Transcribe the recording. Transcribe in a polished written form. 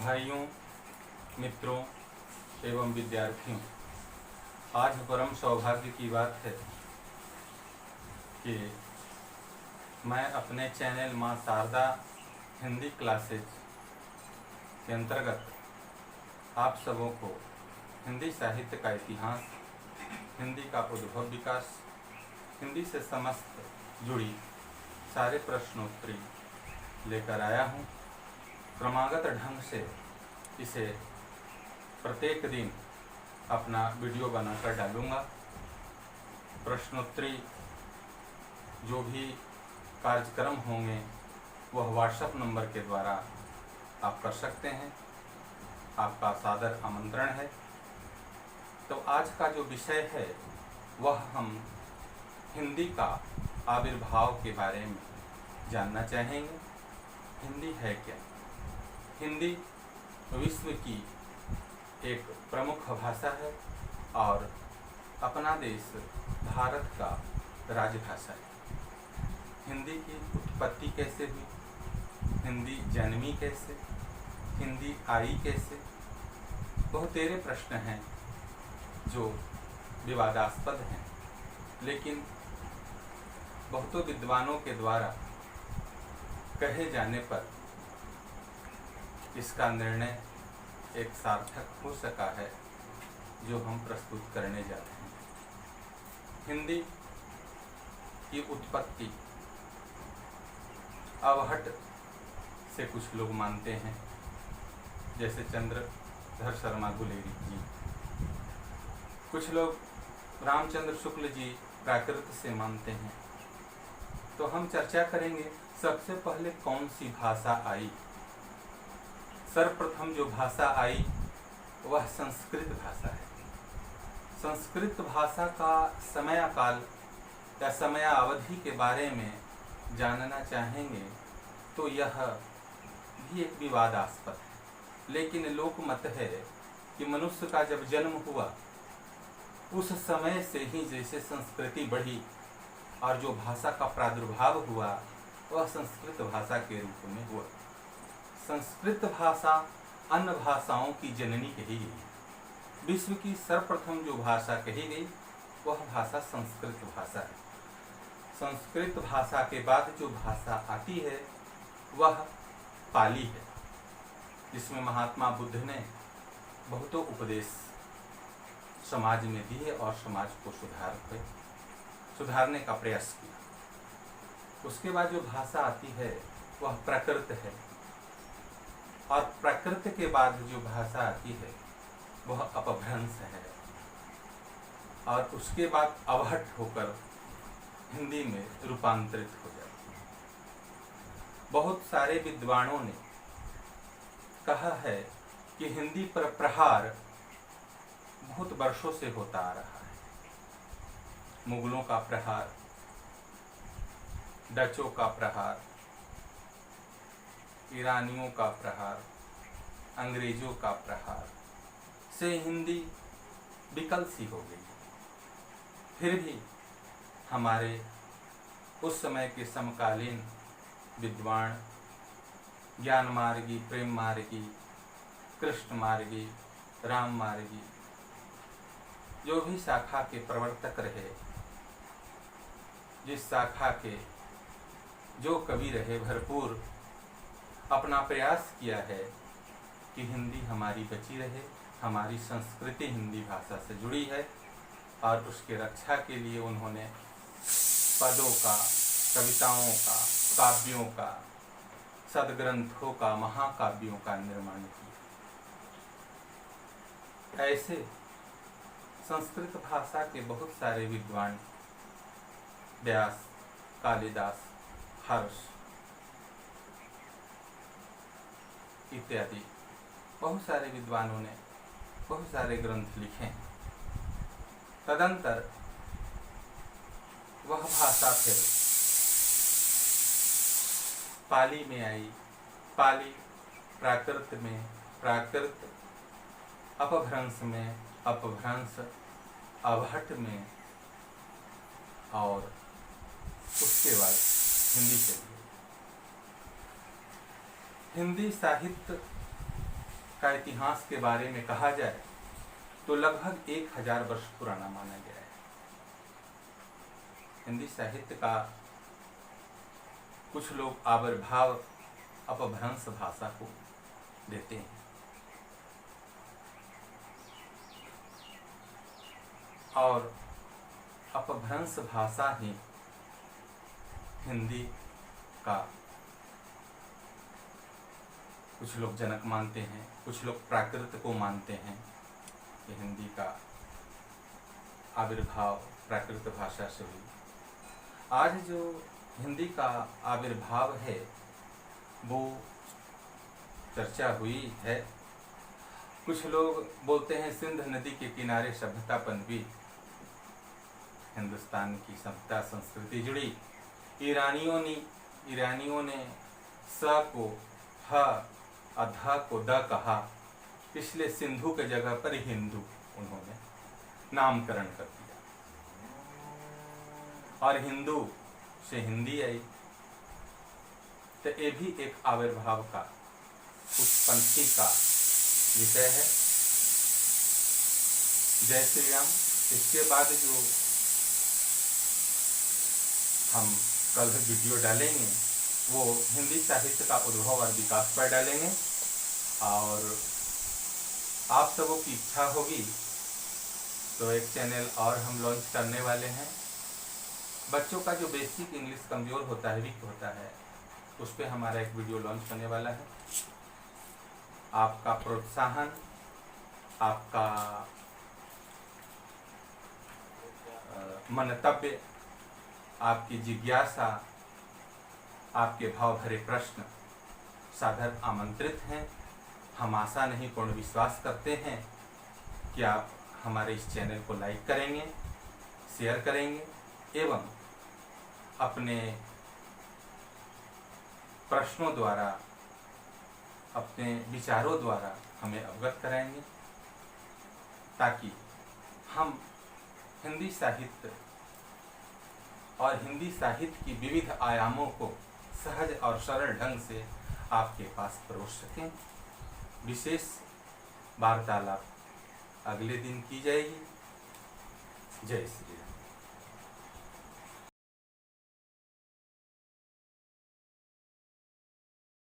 भाइयों, मित्रों एवं विद्यार्थियों, आज परम सौभाग्य की बात है कि मैं अपने चैनल माँ शारदा हिंदी क्लासेज के अंतर्गत आप सबों को हिंदी साहित्य का इतिहास, हिंदी का उद्भव विकास, हिंदी से समस्त जुड़ी सारे प्रश्नोत्तरी लेकर आया हूँ। क्रमागत ढंग से इसे प्रत्येक दिन अपना वीडियो बनाकर डालूँगा। प्रश्नोत्तरी जो भी कार्यक्रम होंगे वह व्हाट्सएप नंबर के द्वारा आप कर सकते हैं। आपका सादर आमंत्रण है। तो आज का जो विषय है वह हम हिंदी का आविर्भाव के बारे में जानना चाहेंगे। हिंदी है क्या? हिंदी विश्व की एक प्रमुख भाषा है और अपना देश भारत का राजभाषा है। हिंदी की उत्पत्ति कैसे हुई, हिंदी जन्मी कैसे, हिंदी आई कैसे, बहुतेरे प्रश्न हैं जो विवादास्पद हैं, लेकिन बहुतों विद्वानों के द्वारा कहे जाने पर इसका निर्णय एक सार्थक हो सका है, जो हम प्रस्तुत करने जा रहे हैं। हिंदी की उत्पत्ति अवहट से कुछ लोग मानते हैं, जैसे चंद्रधर शर्मा गुलेरी जी। कुछ लोग रामचंद्र शुक्ल जी प्राकृत से मानते हैं। तो हम चर्चा करेंगे सबसे पहले कौन सी भाषा आई। सर्वप्रथम जो भाषा आई वह संस्कृत भाषा है। संस्कृत भाषा का समयकाल या समयावधि के बारे में जानना चाहेंगे तो यह भी एक विवादास्पद है, लेकिन लोकमत है कि मनुष्य का जब जन्म हुआ उस समय से ही जैसे संस्कृति बढ़ी और जो भाषा का प्रादुर्भाव हुआ वह संस्कृत भाषा के रूप में हुआ। संस्कृत भाषा अन्य भाषाओं की जननी कही गई। विश्व की सर्वप्रथम जो भाषा कही गई वह भाषा संस्कृत भाषा है। संस्कृत भाषा के बाद जो भाषा आती है वह पाली है, जिसमें महात्मा बुद्ध ने बहुतों उपदेश समाज में दिए और समाज को सुधारने का प्रयास किया। उसके बाद जो भाषा आती है वह प्राकृत है, और प्राकृत के बाद जो भाषा आती है वह अपभ्रंश है, और उसके बाद अवहट होकर हिंदी में रूपांतरित हो जाती है। बहुत सारे विद्वानों ने कहा है कि हिंदी पर प्रहार बहुत वर्षों से होता आ रहा है। मुगलों का प्रहार, डचों का प्रहार, ईरानियों का प्रहार, अंग्रेजों का प्रहार से हिंदी विकल सी हो गई। फिर भी हमारे उस समय के समकालीन विद्वान ज्ञान मार्गी, प्रेम मार्गी, कृष्ण मार्गी, राम मार्गी, जो भी शाखा के प्रवर्तक रहे, जिस शाखा के जो कवि रहे, भरपूर अपना प्रयास किया है कि हिंदी हमारी बची रहे, हमारी संस्कृति हिंदी भाषा से जुड़ी है, और उसके रक्षा के लिए उन्होंने पदों का, कविताओं का, काव्यों का, सदग्रंथों का, महाकाव्यों का निर्माण किया। ऐसे संस्कृत भाषा के बहुत सारे विद्वान, व्यास, कालिदास, हर्ष इत्यादि बहुत सारे विद्वानों ने बहुत सारे ग्रंथ लिखे हैं। तदंतर वह भाषा फिर पाली में आई। पाली प्राकृत में, प्राकृत अपभ्रंश में, अपभ्रंश अवहट में, और उसके बाद हिंदी चली। हिंदी साहित्य का इतिहास के बारे में कहा जाए तो लगभग 1000 वर्ष पुराना माना गया है। हिंदी साहित्य का कुछ लोग आविर्भाव अपभ्रंश भाषा को देते हैं, और अपभ्रंश भाषा ही हिंदी का कुछ लोग जनक मानते हैं, कुछ लोग प्राकृत को मानते हैं कि हिंदी का आविर्भाव प्राकृत भाषा से हुई। आज जो हिंदी का आविर्भाव है वो चर्चा हुई है। कुछ लोग बोलते हैं सिंध नदी के किनारे सभ्यता पनपी, हिंदुस्तान की सभ्यता संस्कृति जुड़ी। ईरानियों ने स को ह और ध को द कहा, इसलिए सिंधु के जगह पर हिंदू उन्होंने नामकरण कर दिया, और हिंदू से हिंदी आई। तो ये भी एक आविर्भाव का उत्पत्ति का विषय है। जय श्री राम। इसके बाद जो हम कल वीडियो डालेंगे वो हिंदी साहित्य का उद्भव और विकास पर डालेंगे, और आप सबों की इच्छा होगी तो एक चैनल और हम लॉन्च करने वाले हैं। बच्चों का जो बेसिक इंग्लिश कमज़ोर होता है, वीक होता है, उस पर हमारा एक वीडियो लॉन्च करने वाला है। आपका प्रोत्साहन, आपका मंतव्य, आपकी जिज्ञासा, आपके भाव भरे प्रश्न सादर आमंत्रित हैं। हम आशा नहीं पूर्ण विश्वास करते हैं कि आप हमारे इस चैनल को लाइक करेंगे, शेयर करेंगे एवं अपने प्रश्नों द्वारा, अपने विचारों द्वारा हमें अवगत कराएंगे, ताकि हम हिंदी साहित्य और हिंदी साहित्य की विविध आयामों को सहज और सरल ढंग से आपके पास परोस सकें। विशेष वार्तालाप अगले दिन की जाएगी। जय श्री राम।